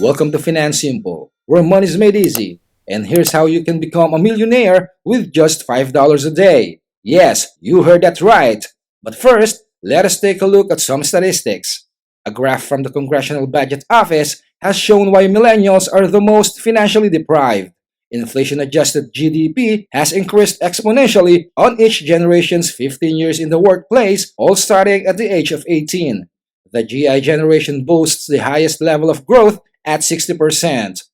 Welcome to Finan Simple, where money is made easy. And here's how you can become a millionaire with just $5 a day. Yes, you heard that right. But first, let us take a look at some statistics. A graph from the Congressional Budget Office has shown why millennials are the most financially deprived. Inflation adjusted GDP has increased exponentially on each generation's 15 years in the workplace, all starting at the age of 18. The GI generation boasts the highest level of growth at 60%.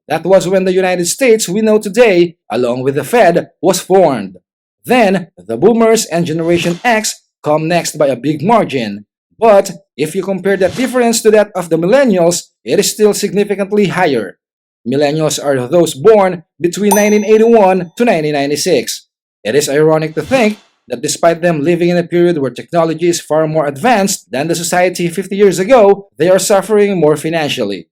That was when the United States we know today, along with the Fed, was formed. Then, the Boomers and Generation X come next by a big margin. But if you compare that difference to that of the Millennials, it is still significantly higher. Millennials are those born between 1981 to 1996. It is ironic to think that despite them living in a period where technology is far more advanced than the society 50 years ago, they are suffering more financially.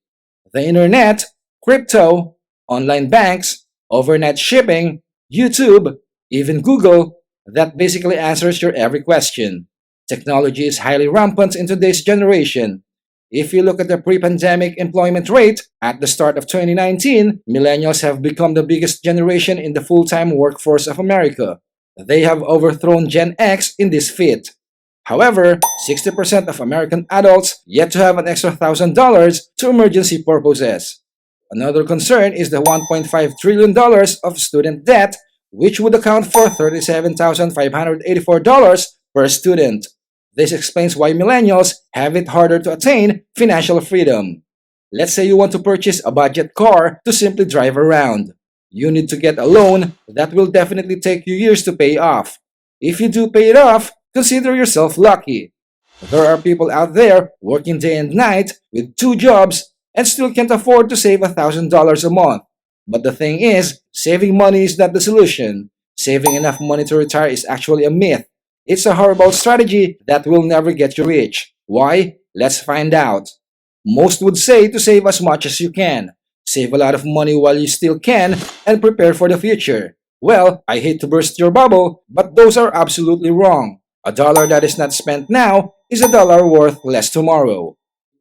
The internet, crypto, online banks, overnight shipping, YouTube, even Google, that basically answers your every question. Technology is highly rampant in today's generation. If you look at the pre-pandemic employment rate, at the start of 2019, millennials have become the biggest generation in the full-time workforce of America. They have overthrown Gen X in this feat. However, 60% of American adults yet to have an extra $1,000 to emergency purposes. Another concern is the $1.5 trillion of student debt, which would account for $37,584 per student. This explains why millennials have it harder to attain financial freedom. Let's say you want to purchase a budget car to simply drive around. You need to get a loan that will definitely take you years to pay off. If you do pay it off, consider yourself lucky. There are people out there working day and night with two jobs and still can't afford to save $1,000 a month. But the thing is, saving money is not the solution. Saving enough money to retire is actually a myth. It's a horrible strategy that will never get you rich. Why? Let's find out. Most would say to save as much as you can. Save a lot of money while you still can and prepare for the future. Well, I hate to burst your bubble, but those are absolutely wrong. A dollar that is not spent now is a dollar worth less tomorrow.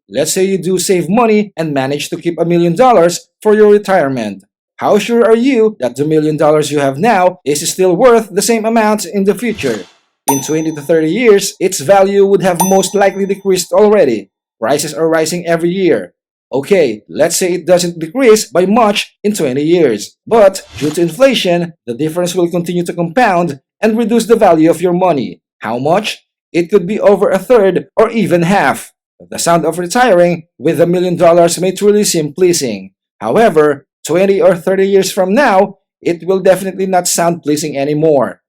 Let's say you do save money and manage to keep $1,000,000 for your retirement. How sure are you that the $1,000,000 you have now is still worth the same amount in the future? In 20 to 30 years, its value would have most likely decreased already. Prices are rising every year. Okay, let's say it doesn't decrease by much in 20 years. But due to inflation, the difference will continue to compound and reduce the value of your money. How much? It could be over a third or even half. The sound of retiring with $1,000,000 may truly seem pleasing. However, 20 or 30 years from now, it will definitely not sound pleasing anymore.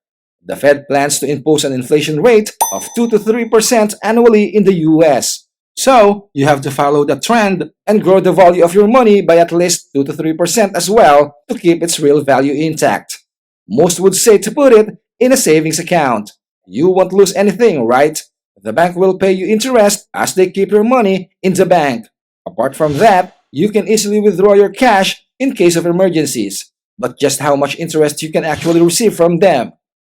The Fed plans to impose an inflation rate of 2 to 3% annually in the US. So, you have to follow the trend and grow the value of your money by at least 2 to 3% as well to keep its real value intact. Most would say to put it in a savings account. You won't lose anything, right? The bank will pay you interest as they keep your money in the bank. Apart from that, you can easily withdraw your cash in case of emergencies. But just how much interest you can actually receive from them?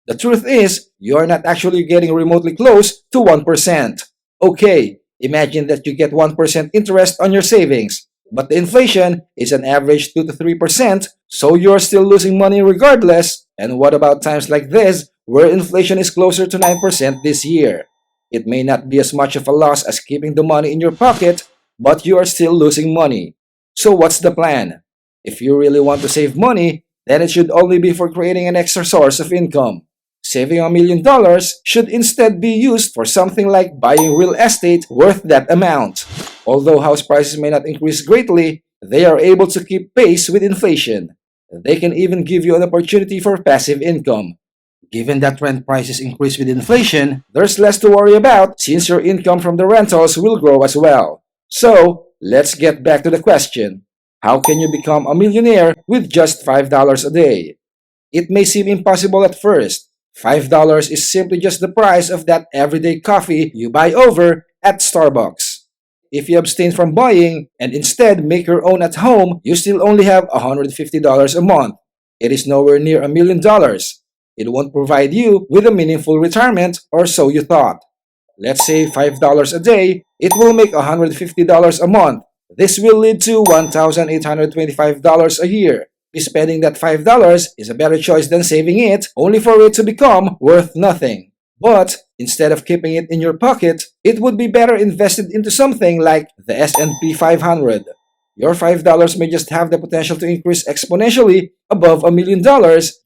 The truth is, you are not actually getting remotely close to 1%. Okay, imagine that you get 1% interest on your savings, but the inflation is an average 2 to 3%, so you're still losing money regardless. And what about times like this, where inflation is closer to 9% this year? It may not be as much of a loss as keeping the money in your pocket, but you are still losing money. So what's the plan? If you really want to save money, then it should only be for creating an extra source of income. Saving $1,000,000 should instead be used for something like buying real estate worth that amount. Although house prices may not increase greatly, they are able to keep pace with inflation. They can even give you an opportunity for passive income. Given that rent prices increase with inflation, there's less to worry about since your income from the rentals will grow as well. So, let's get back to the question. How can you become a millionaire with just $5 a day? It may seem impossible at first. $5 is simply just the price of that everyday coffee you buy over at Starbucks. If you abstain from buying and instead make your own at home, you still only have $150 a month. It is nowhere near $1,000,000. It won't provide you with a meaningful retirement, or so you thought. Let's say $5 a day, it will make $150 a month. This will lead to $1,825 a year. Spending that $5 is a better choice than saving it, only for it to become worth nothing. But instead of keeping it in your pocket, it would be better invested into something like the S&P 500. Your $5 may just have the potential to increase exponentially above $1 million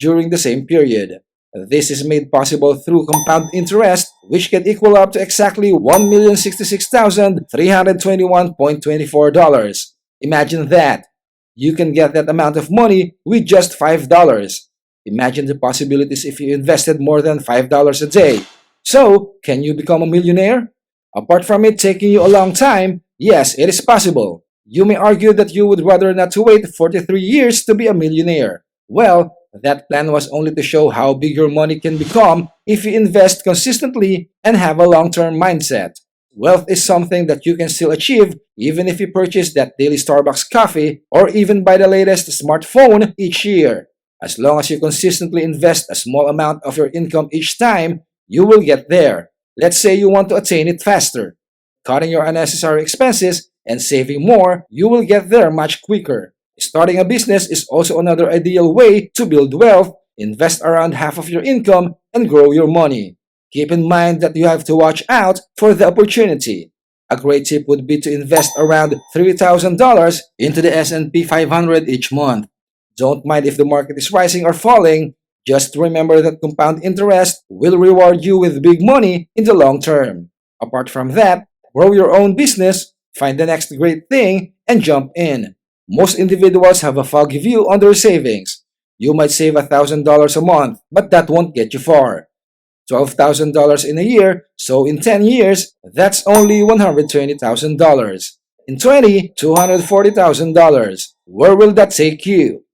during the same period. This is made possible through compound interest, which can equal up to exactly $1,066,321.24. Imagine that. You can get that amount of money with just $5. Imagine the possibilities if you invested more than $5 a day. So, can you become a millionaire? Apart from it taking you a long time, yes, it is possible. You may argue that you would rather not to wait 43 years to be a millionaire. Well, that plan was only to show how big your money can become if you invest consistently and have a long-term mindset. Wealth is something that you can still achieve even if you purchase that daily Starbucks coffee or even buy the latest smartphone each year. As long as you consistently invest a small amount of your income each time, you will get there. Let's say you want to attain it faster. Cutting your unnecessary expenses and saving more, you will get there much quicker. Starting a business is also another ideal way to build wealth. Invest around half of your income and grow your money. Keep in mind that you have to watch out for the opportunity. A great tip would be to invest around $3,000 into the S&P 500 each month. Don't mind if the market is rising or falling. Just remember that compound interest will reward you with big money in the long term. Apart from that, grow your own business, find the next great thing, and jump in. Most individuals have a foggy view on their savings. You might save $1,000 a month, but that won't get you far. $12,000 in a year, so in 10 years, that's only $120,000. In 20, $240,000. Where will that take you?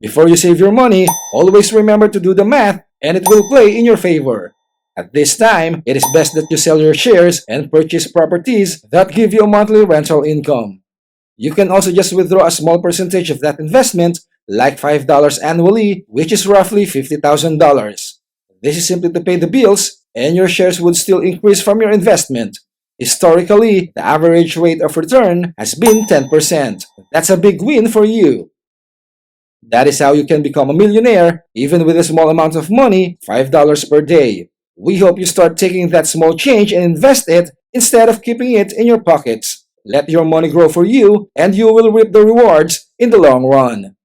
Before you save your money, always remember to do the math and it will play in your favor. At this time, it is best that you sell your shares and purchase properties that give you a monthly rental income. You can also just withdraw a small percentage of that investment, like $5 annually, which is roughly $50,000. This is simply to pay the bills, and your shares would still increase from your investment. Historically, the average rate of return has been 10%. That's a big win for you. That is how you can become a millionaire, even with a small amount of money, $5 per day. We hope you start taking that small change and invest it instead of keeping it in your pockets. Let your money grow for you, and you will reap the rewards in the long run.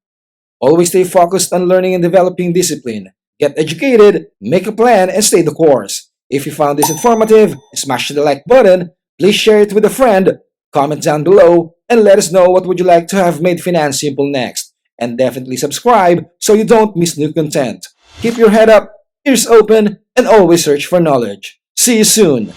Always stay focused on learning and developing discipline. Get educated, make a plan, and stay the course. If you found this informative, smash the like button, please share it with a friend, comment down below, and let us know what would you like to have made Finan simple next. And definitely subscribe so you don't miss new content. Keep your head up, ears open, and always search for knowledge. See you soon!